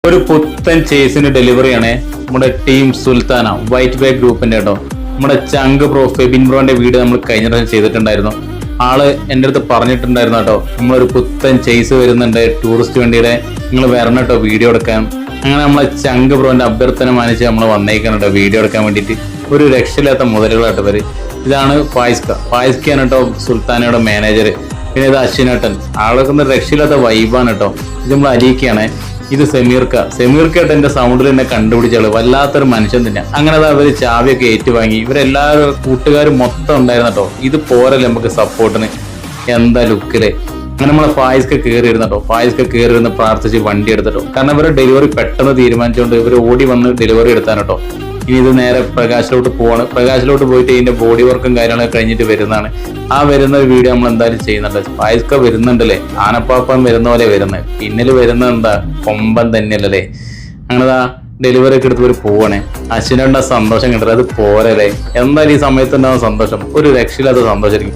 ഒരു പുത്തൻ ചേസിന് ഡെലിവറിയാണ് നമ്മുടെ ടീം സുൽത്താന വൈറ്റ് ബേ ഗ്രൂപ്പിന്റെ കേട്ടോ. നമ്മുടെ ചങ്ക് ബ്രോ ഫെബിൻ ബ്രോന്റെ വീഡിയോ നമ്മൾ കഴിഞ്ഞ പ്രാവശ്യം ചെയ്തിട്ടുണ്ടായിരുന്നു. ആള് എൻ്റെ അടുത്ത് പറഞ്ഞിട്ടുണ്ടായിരുന്നു കേട്ടോ, നമ്മളൊരു പുത്തൻ ചേസ് വരുന്നുണ്ട് ടൂറിസ്റ്റ് വണ്ടിയുടെ, നിങ്ങൾ വരണം കേട്ടോ വീഡിയോ എടുക്കാൻ. അങ്ങനെ നമ്മളെ ചങ്ക് ബ്രോന്റെ അഭ്യർത്ഥന മാനിച്ച് നമ്മൾ വന്നേക്കാണ് കേട്ടോ വീഡിയോ എടുക്കാൻ വേണ്ടിയിട്ട്. ഒരു രക്ഷയില്ലാത്ത മുതലുകളായിട്ട് പേര്. ഇതാണ് ഫായിസ്കയാണ് കേട്ടോ സുൽത്താനയുടെ മാനേജർ. പിന്നെ ഇത് അശ്വിനേട്ടൻ, ആളൊക്കെ ഒന്ന് രക്ഷയില്ലാത്ത വൈബാണ് കേട്ടോ. ഇത് നമ്മൾ അലീക്കയാണ്. ഇത് സെമീർക്കായിട്ട് എന്റെ സൗണ്ടിൽ എന്നെ കണ്ടുപിടിച്ചാള് വല്ലാത്തൊരു മനുഷ്യൻ തന്നെ. അങ്ങനെ അവര് ചാവിയൊക്കെ ഏറ്റുവാങ്ങി. ഇവരെല്ലാവരും കൂട്ടുകാരും മൊത്തം ഉണ്ടായിരുന്നു കേട്ടോ. ഇത് പോരല്ലേ നമുക്ക് സപ്പോർട്ടിന്, എന്താ ലുക്കില്. അങ്ങനെ നമ്മളെ ഫായിസ്ക കയറിയിരുന്നോ. ഫായിസ്ക കയറിയിരുന്ന് പ്രാർത്ഥിച്ച് വണ്ടി എടുത്തിട്ടോ. കാരണം ഇവരെ ഡെലിവറി പെട്ടെന്ന് തീരുമാനിച്ചുകൊണ്ട് ഇവർ ഓടി വന്ന് ഡെലിവറി എടുത്താൻ കേട്ടോ. ഇനി ഇത് നേരെ പ്രകാശിലോട്ട് പോവാണ്. പ്രകാശിലോട്ട് പോയിട്ട് ഇതിന്റെ ബോഡി വർക്കും കാര്യങ്ങളൊക്കെ കഴിഞ്ഞിട്ട് വരുന്നതാണ്. ആ വരുന്ന ഒരു വീഡിയോ നമ്മൾ എന്തായാലും ചെയ്യുന്നുണ്ട്. ഫായിസ്ക വരുന്നുണ്ടല്ലേ, ആനപ്പാപ്പൻ വരുന്ന പോലെ വരുന്നത്. പിന്നിൽ വരുന്നത് എന്താ, കൊമ്പൻ തന്നെയല്ലേ. അങ്ങനെതാ ഡെലിവറി ഒക്കെ എടുത്ത് ഒരു പോവാണേ. അശ്വിനുണ്ട സന്തോഷം കിട്ടുന്നത് അത് പോരല്ലേ. എന്തായാലും ഈ സമയത്ത് ഉണ്ടാകുന്ന സന്തോഷം ഒരു രക്ഷയില്ലാത്ത സന്തോഷമായിരിക്കും.